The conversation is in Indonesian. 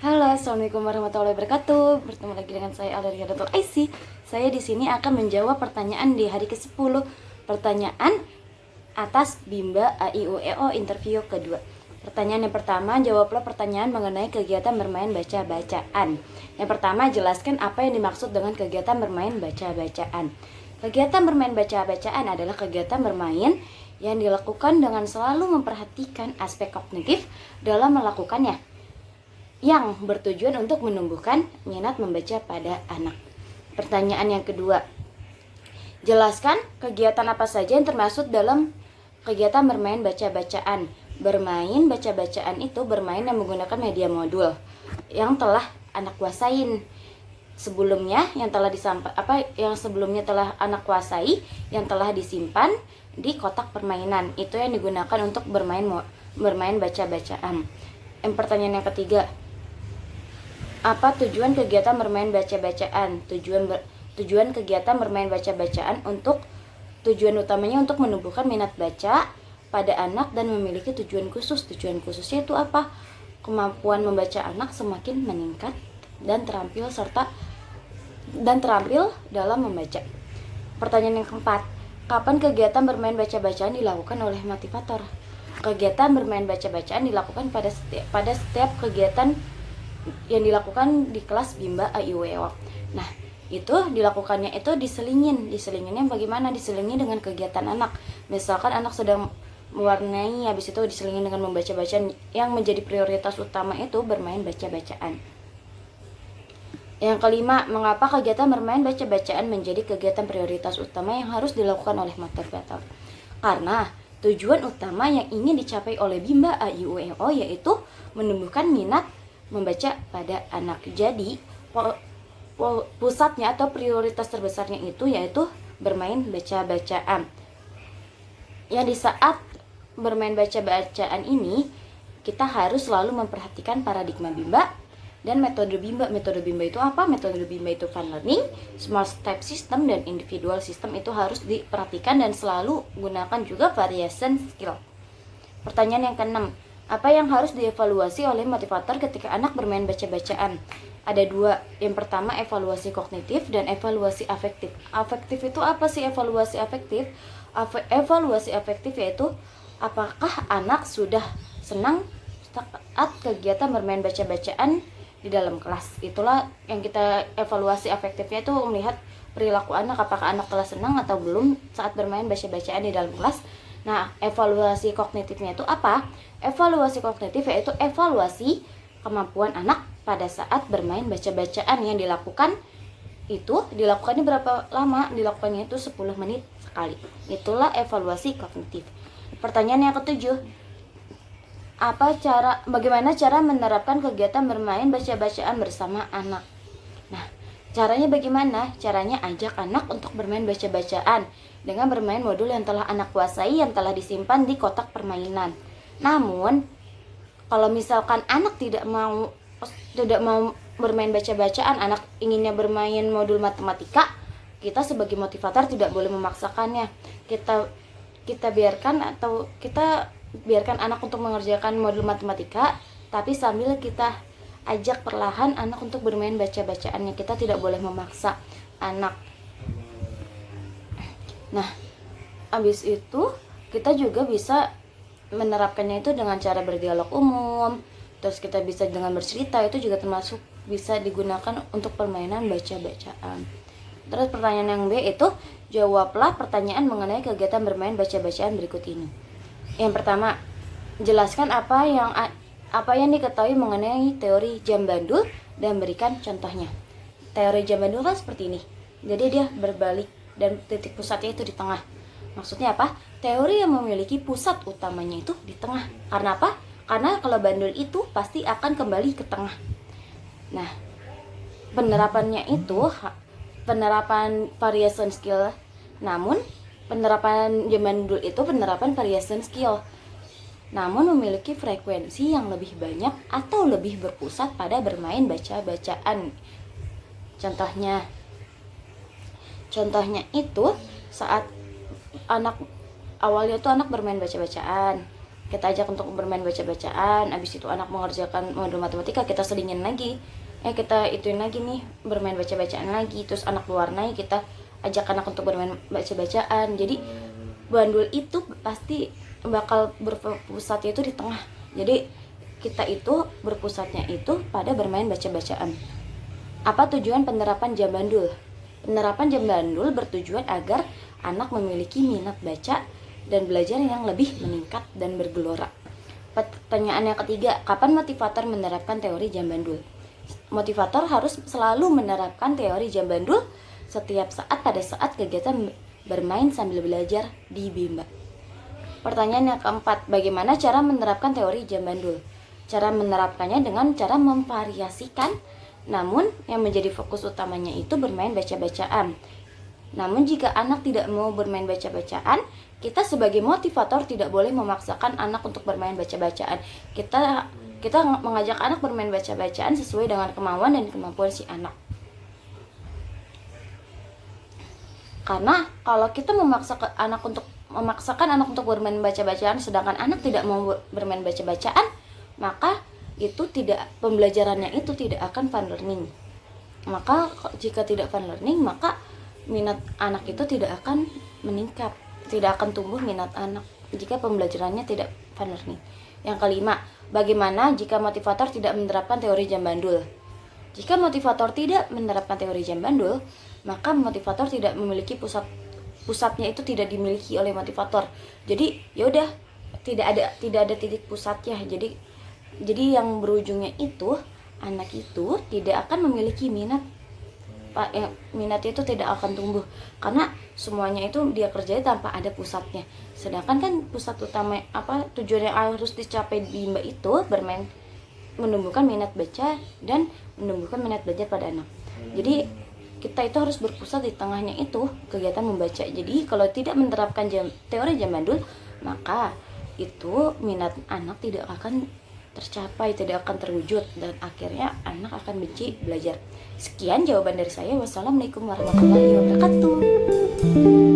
Halo, assalamualaikum warahmatullahi wabarakatuh. Bertemu lagi dengan saya Alderia Datul IC. Saya di sini akan menjawab pertanyaan di hari ke-10. Pertanyaan atas Bimba AIUEO interview kedua. Pertanyaan yang pertama, jawablah pertanyaan mengenai kegiatan bermain baca-bacaan. Yang pertama, jelaskan apa yang dimaksud dengan kegiatan bermain baca-bacaan. Kegiatan bermain baca-bacaan adalah kegiatan bermain yang dilakukan dengan selalu memperhatikan aspek kognitif dalam melakukannya, yang bertujuan untuk menumbuhkan minat membaca pada anak. Pertanyaan yang kedua, jelaskan kegiatan apa saja yang termasuk dalam kegiatan bermain baca-bacaan. Bermain baca-bacaan itu bermain yang menggunakan media modul yang telah anak kuasain sebelumnya, yang sebelumnya telah anak kuasai, yang telah disimpan di kotak permainan. Itu yang digunakan untuk bermain baca-bacaan. Pertanyaan yang ketiga, apa tujuan kegiatan bermain baca-bacaan? Tujuan kegiatan bermain baca-bacaan tujuan utamanya untuk menumbuhkan minat baca pada anak dan memiliki tujuan khusus. Tujuan khususnya itu apa? Kemampuan membaca anak semakin meningkat dan terampil dalam membaca. Pertanyaan yang keempat, kapan kegiatan bermain baca-bacaan dilakukan oleh motivator? Kegiatan bermain baca-bacaan dilakukan pada setiap kegiatan yang dilakukan di kelas Bimba AIUEO. Nah, itu dilakukannya itu diselinginnya bagaimana? Diselingin dengan kegiatan anak. Misalkan anak sedang mewarnai, habis itu diselingin dengan membaca bacaan. Yang menjadi prioritas utama itu bermain baca-bacaan. Yang kelima, mengapa kegiatan bermain baca-bacaan menjadi kegiatan prioritas utama yang harus dilakukan oleh motivator? Karena tujuan utama yang ingin dicapai oleh Bimba AIUEO yaitu menumbuhkan minat membaca pada anak. Jadi pusatnya atau prioritas terbesarnya itu yaitu bermain baca-bacaan. Yang di saat bermain baca-bacaan ini kita harus selalu memperhatikan paradigma Bimba dan metode Bimba. Metode Bimba itu apa? Metode Bimba itu fun learning, small step system, dan individual system. Itu harus diperhatikan dan selalu gunakan juga variation skill. Pertanyaan yang keenam, apa yang harus dievaluasi oleh motivator ketika anak bermain baca-bacaan? Ada dua. Yang pertama, evaluasi kognitif dan evaluasi afektif. Afektif itu apa sih evaluasi afektif? Evaluasi afektif yaitu apakah anak sudah senang saat kegiatan bermain baca-bacaan di dalam kelas. Itulah yang kita evaluasi afektifnya, itu melihat perilaku anak, apakah anak telah senang atau belum saat bermain baca-bacaan di dalam kelas. Nah, evaluasi kognitifnya itu apa? Evaluasi kognitif yaitu evaluasi kemampuan anak pada saat bermain baca-bacaan. Yang dilakukannya berapa lama? Dilakukannya itu 10 menit sekali. Itulah evaluasi kognitif. Pertanyaan yang ketujuh, bagaimana cara menerapkan kegiatan bermain baca-bacaan bersama anak? Nah, caranya bagaimana? Caranya ajak anak untuk bermain baca-bacaan dengan bermain modul yang telah anak kuasai, yang telah disimpan di kotak permainan. Namun, kalau misalkan anak tidak mau bermain baca-bacaan, anak inginnya bermain modul matematika, kita sebagai motivator tidak boleh memaksakannya. Kita biarkan anak untuk mengerjakan modul matematika, tapi sambil kita ajak perlahan anak untuk bermain baca-bacaannya. Kita tidak boleh memaksa anak. Nah, habis itu kita juga bisa menerapkannya itu dengan cara berdialog umum. Terus kita bisa dengan bercerita, itu juga termasuk bisa digunakan untuk permainan baca-bacaan. Terus pertanyaan yang B itu, jawablah pertanyaan mengenai kegiatan bermain baca-bacaan berikut ini. Yang pertama, jelaskan apa yang diketahui mengenai teori jam bandul dan berikan contohnya. Teori jam bandul kan seperti ini. Jadi dia berbalik dan titik pusatnya itu di tengah. Maksudnya apa? Teori yang memiliki pusat utamanya itu di tengah. Karena apa? Karena kalau bandul itu pasti akan kembali ke tengah. Nah, penerapan variation skill. Namun, penerapan jam bandul itu penerapan variation skill, namun memiliki frekuensi yang lebih banyak atau lebih berpusat pada bermain baca-bacaan. Contohnya itu saat awalnya tuh anak bermain baca-bacaan, kita ajak untuk bermain baca-bacaan. Habis itu anak mengerjakan modul matematika, kita selingin lagi, kita ituin lagi nih, bermain baca-bacaan lagi. Terus anak berwarnai, kita ajak anak untuk bermain baca-bacaan. Jadi bandul itu pasti bakal berpusatnya itu di tengah. Jadi kita itu berpusatnya itu pada bermain baca-bacaan. Apa tujuan penerapan jam bandul? Penerapan jam bandul bertujuan agar anak memiliki minat baca dan belajar yang lebih meningkat dan bergelora. Pertanyaan yang ketiga, kapan motivator menerapkan teori jam bandul? Motivator harus selalu menerapkan teori jam bandul setiap saat pada saat kegiatan bermain sambil belajar di Bimba. Pertanyaan yang keempat, bagaimana cara menerapkan teori jam bandul? Cara menerapkannya dengan cara memvariasikan, namun yang menjadi fokus utamanya itu bermain baca-bacaan. Namun jika anak tidak mau bermain baca-bacaan, kita sebagai motivator tidak boleh memaksakan anak untuk bermain baca-bacaan. Kita mengajak anak bermain baca-bacaan sesuai dengan kemauan dan kemampuan si anak. Karena kalau kita memaksakan anak untuk bermain baca-bacaan sedangkan anak tidak mau bermain baca-bacaan, maka pembelajarannya itu tidak akan fun learning. Maka jika tidak fun learning, maka minat anak itu tidak akan meningkat, tidak akan tumbuh minat anak jika pembelajarannya tidak fun learning. Yang kelima, bagaimana jika motivator tidak menerapkan teori jam bandul? Jika motivator tidak menerapkan teori jam bandul, maka motivator tidak memiliki pusatnya itu tidak dimiliki oleh motivator. Jadi ya udah tidak ada titik pusatnya. Jadi yang berujungnya itu anak itu tidak akan memiliki minat. Minatnya itu tidak akan tumbuh karena semuanya itu dia kerjain tanpa ada pusatnya. Sedangkan kan pusat utama tujuan yang harus dicapai di Bimba itu menumbuhkan minat baca dan menumbuhkan minat belajar pada anak. Jadi kita itu harus berpusat di tengahnya itu kegiatan membaca. Jadi kalau tidak menerapkan teori jam bandul, maka itu minat anak tidak akan tercapai, tidak akan terwujud, dan akhirnya anak akan benci belajar. Sekian jawaban dari saya. Wassalamualaikum warahmatullahi wabarakatuh.